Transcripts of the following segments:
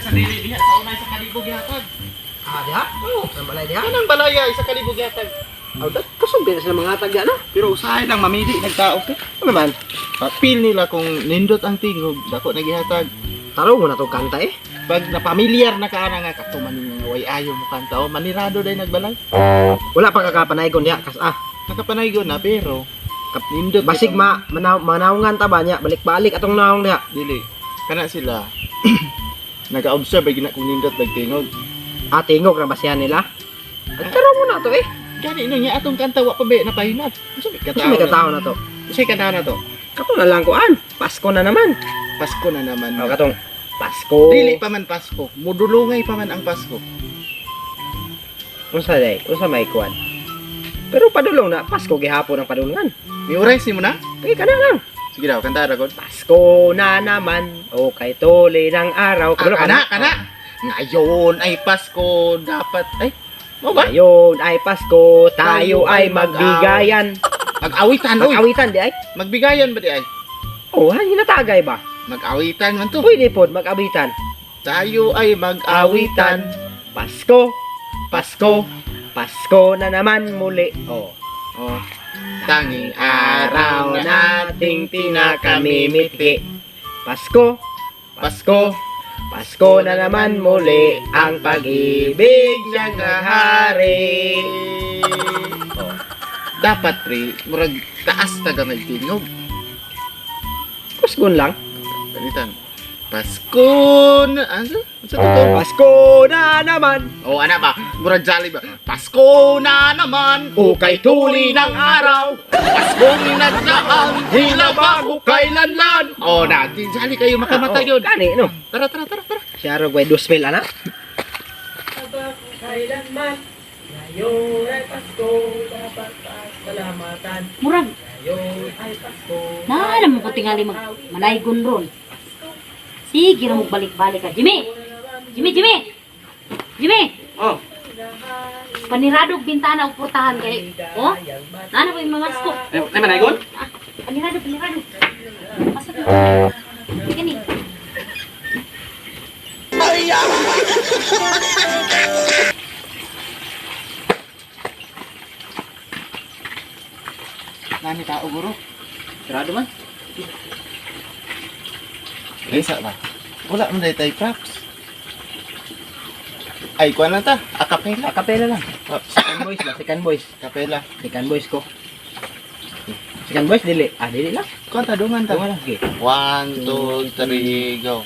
sa dili diha sa unay sa kalibog yatag. Diha? Oo, ang balay diha. Kanang balaya isa kalibog yatag. Dat kasumbi na sila mga hatag diha, no? Pero usahay lang mamili nagtao ka. Ano naman? Feel nila kung nindot ang tingog, dako nagihatag. Taro mo na to kanta eh. Pag napamilyar na ka nga katuman nga way ayo mo kanta o manirado day nagbalay. Wala pa kakapanay kon diha kas Nakapanaygon na pero nindot basig manawungan ta ba niya balik-balik atong nawong diha. dili. Kana sila nag-observe gina kung nindot nagtingog. Tingog na basihan nila. Taro mo na to eh. Gani no niya atong kanta wa pa be napahinat. Unsa may Kasi may katao na to. Unsay kanta na to? Kato na lang kuan. Pasko na naman. Pasko na naman. Katong Pasko. Dili pa man Pasko, mudulungay pa man ang Pasko. Unsa day? Unsa may kuan? Pero padulong na Pasko gihapon ang padulungan. Memorize mo na? Kana lang. Sige daw, kanta ra gud. Pasko na naman, o kay tuli ng araw. Kana. Ngayon ay Pasko, dapat ay mo ba? Ngayon ay Pasko, tayo ay magbigayan. Mag-awitan oy. Mag-awitan di ay? Magbigayan ba di ay? Oh, hinatagay ba? Mag-awitan man to. Pwede po, mag-awitan. Tayo ay mag-awitan. Pasko, Pasko, Pasko na naman muli. Oh. Tanging araw na nating pinakamimiti. Pasko, Pasko, Pasko na naman muli ang pag-ibig niyang hari. Dapat pre, murag taas na gamay tingog. Paskon lang. Palitan. Pasko na, ano? Sa totoo? Pasko na naman. Oh, ana ba? Murag jolly ba? Pasko na naman, O kay tuli ng araw. Paskong nagdaan, hila bago kailanlan. Oh, na, di jolly kayo makamatay yun. Kani, no? Tara. Siya ro gway duspel, ana? Kailanman, ngayon ay Pasko, dapat pasalamatan. Murag, Ngayon ay Pasko. na mo ko tingali malaygon ron. Sige ra mo balik-balik ka. Jimmy! Oh. Paniradog bintana o portahan kay. Oh? Nana ba yung mga masko? Ay, manaygon? Paniradog. Pasok mo. Sige ni. Nani tao, guro? Sarado man. Isa ba? Wala man day tayo props. Ay, kuha na ta. Acapella. Akapela lang. Props. Second voice ba? Second voice. Acapella. Second voice ko. Second voice, dili. Dili lang. Kanta, dungan ta. Wala. Okay. 1, 2, 3, go.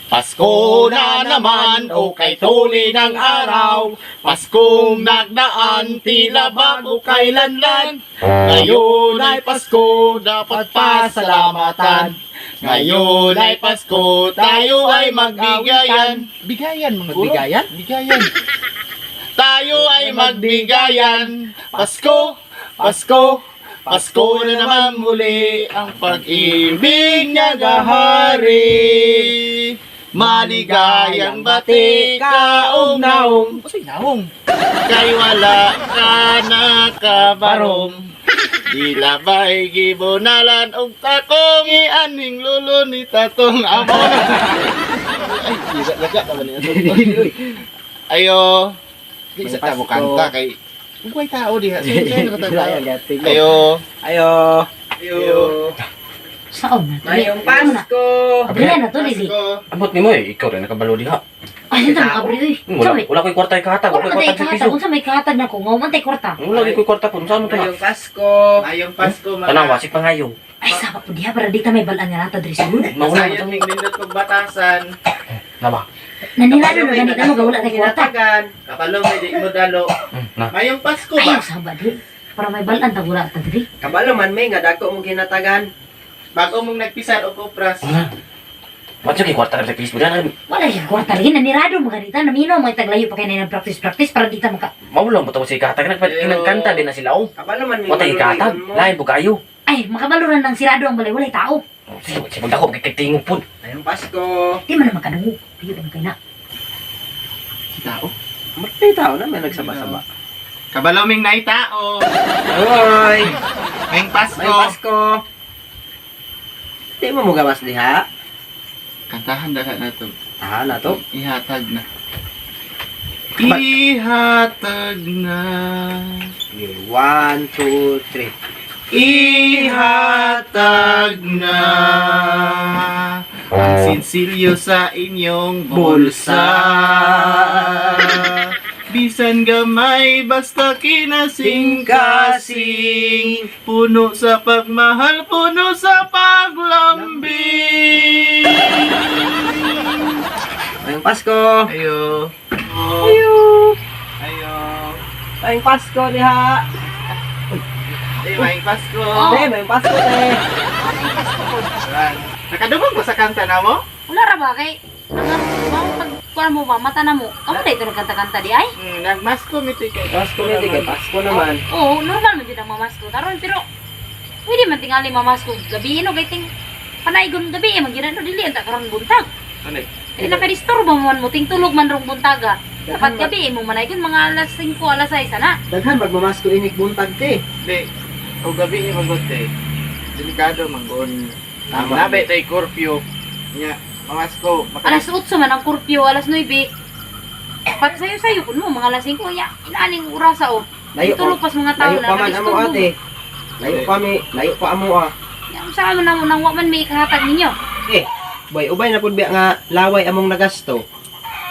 Pasko na naman, o kay tuli ng araw. Paskong nagdaan, tila bago kailanlan. Ngayon ay Pasko, dapat pasalamatan. Ngayon ay Pasko, tayo ay magbigayan. Bigayan, mga guro? Magbigayan? Bigayan. Tayo ay magbigayan. Pasko, Pasko, Pasko na naman muli ang pag-ibig niya gahari. Maligayang bati kaong naong. Kasi naong. Kay wala ka nakabarong. Dila ba'y gibunalan og takong ianing lulo ni tatong amon. Ay, laga naman niya. Ayo. Di sa tamo kanta kay ugay tao diha. Ayo. Ayo. Saon na. Mayong Pasko. Abrihan na to, Lili. Abot ni mo eh, ikaw rin nakabalo diha. Ay, ito ang abri. Wala ko'y kwarta ikatag, wala ko'y kwarta sa piso. Kung sa may katag na ko, ngawman tayo kwarta. Wala ko'y kwarta po, saan mo ito na? Pasko. Mayong Pasko Tanang wasik pangayong. Ay, sapa po diha, para di ta may balaan nga nata diri sulod. Mauna mo Sayang ito. ning nindot kog batasan. Naba? Nanirado na ganit ano, gawala tayo kwarta. Kapalo may di mo dalo. Na. Mayong Pasko Ayaw ba? sa ba di. Para may balaan ta wala ta diri. Kabalo man may nga dako mong ginatagan. Bago mong nagpisar o kopras. Ba't yung kwarta ka sa piso? Diyan, Wala yung kwarta lagi, nanirado mo ganita. Namino, may taglayo pa kayo na practice para di ta maka... maulang ba ito si ikatag? Kinagkanta din na sila, oh. Kabalo man may Matay ikatag, lain po kayo. Ay, makabaluran ng sirado ang balay, walay tao. Sige, magdako, kikitingog po. Mayong Pasko. Di man naman kanungo. Di man kayo na. Tao. May tao na may nagsaba-saba. Kabaloming na tao. Hoy. Mayong Pasko. Mayong Pasko. Di mo gawas diha. Kantahan dahat na to. Na to. Ihatag na. Ihatag na. Okay, 1, 2, 3. Ihatag na ang sinsilyo sa inyong bulsa. Bisan gamay basta kinasing-kasing, puno sa pagmahal, puno sa paglambing. Ngayong Pasko. Ayo. Ayo. Ayo. Ngayong Pasko diha. Ay, may Pasko. Ngayong Pasko te. Nakadumog ba sa kanta na mo? Wala ra ba kay pagkuan mo ba mata na mo. Amo dito nagkanta-kanta di ay? Nagmasko miti kay Pasko na kay Pasko naman. Oo, normal man jud ang mamasko karon pero pwede man tingali mamasko gabi no kay ting panaygon gabi man gyud no dili anta karon buntag. Ano? Dili na kadisturbo man mo ting tulog man rong buntaga. Dapat gabi mo manaygon mga alas 5 alas 6 na. Daghan magmamasko inik buntag te. Di. O gabi ni magote. Delikado manggon. Tama. Nabe tay curfew. Nya, mamasko. Alas 8 man ang kurpyo, alas 9. Pat sayo-sayo kun mo mga alas 5 ya. Inaning oras o. Layo Tulog pas mga tao Layo na pa man amo nakadisturbo. ate. Layo pa amo ah. Yang sa mo nang wa man may kahatag ninyo. Eh, boy, ubay na pud biya nga laway among nagasto.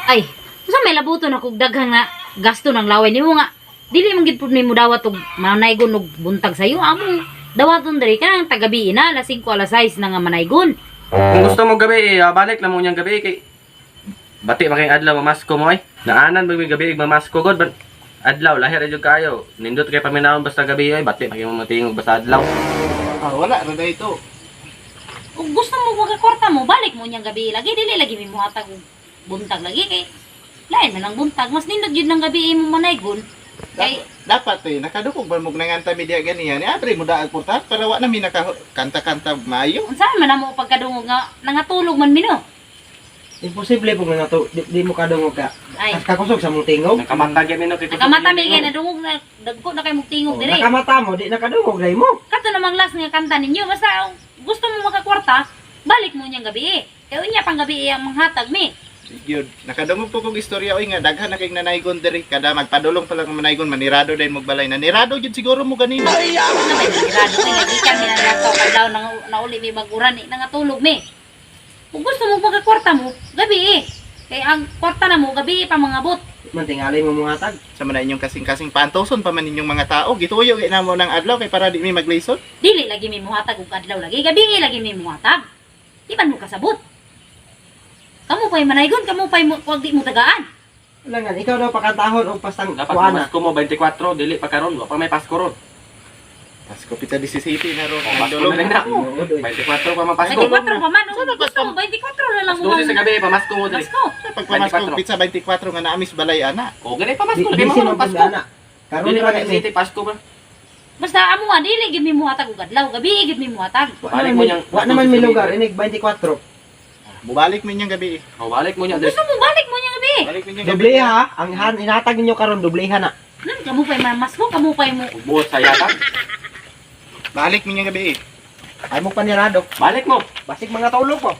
Ay, sa may labuto na kog daghang nga gasto ng laway nimo nga. Dili man gid pud nimo dawat og manaygon og buntag sayo amo. Dawaton diri ka nang tagabi na alas 5 alas 6 na nga manaygon. Kung gusto mo gabi, balik lang mo niyang gabi kay bati ba kayong adlaw mamasko mo ay. Naanan ba may gabi mamasko god ban adlaw lahir ra jud kayo. Nindot kay paminawon basta gabi ay bati ba kayong matingog basta adlaw. Wala ra dayto. Kung gusto mo magkakwarta mo, balik mo niyang gabi lagi dili lagi mi muhatag og buntag lagi kay lain man ang buntag mas nindot jud ng gabi mo manaygon. Kay Dapat nakadukog ba mong nanganta media ganiya ni Abre mo daag portat para wa na mi nakakanta-kanta maayo. unsa man na mo pagkadungog nga nangatulog man mino. Imposible pug nga to, di mo kadungog ka. Ay, Kakusog sa mong tingog. Nakamatag yan no kay nakamata mi kay nadungog na dagko na kay mong tingog diri. Nakamata mo, di nakadungog dai mo. Kato namang last nga kanta ninyo basta gusto mo makakwarta, balik mo niyang gabi. Kaya unya pang gabi ang manghatag mi. Yun, nakadungog po kong istorya oy nga daghan na kay nanaygon diri kada magpadulong pa lang ang manaygon manirado din mo balay nanirado jud siguro mo ganina. Ano ba nirado kay lagi kami na nato kadlaw nang nauli mi baguran ni nangatulog mi. Kung gusto mo magkakwarta mo, gabi. Kaya ang kwarta na mo gabi pa mga bot. Man tingali mo mga tag. Sa man inyong kasing-kasing pantoson pa man inyong mga tao gituyo kay namo ng adlaw kay para di mi maglisod. Dili lagi mi muhatag og adlaw lagi, gabi lagi mi muhatag. Di man mo kasabot. Kamu pa'y manaygon, kamu pa'y wag di mo tagaan. Wala nga, ikaw daw pakantahon o pastang dapat kuana. mamasko mo 24 dili pa karon wa pa may Pasko ron. Pasko pita 17 na ro. Pasko na lang na. 24 pa mapasko. 24 pa man, gusto mo 24 na lang mo. 12 sa gabi pamasko mo dili. Pasko. Pagpamasko 24. pizza 24 nga naamis balay ana. O gani pamasko Di lagi mo sino ron Pasko. pagana. Karon Dili ra pa kay kay City Pasko ba? Basta amo nga dili gid mi muhatag og adlaw, gabi gid mi muhatag. Balik mo niyang- Wa naman may lugar, inig 24. Bubalik min yang gabi. O balik mo niya dili. Gusto mo balik mo niya gabi. Balik min yang gabi. Dobleha ha, ang inatag ninyo karon dobleha na. Kamu pa'y mamasko, kamu pa'y mo. Buot sa yata. Balik min yang gabi. Ay mo panirado. Balik mo. Basig mga tulog ko.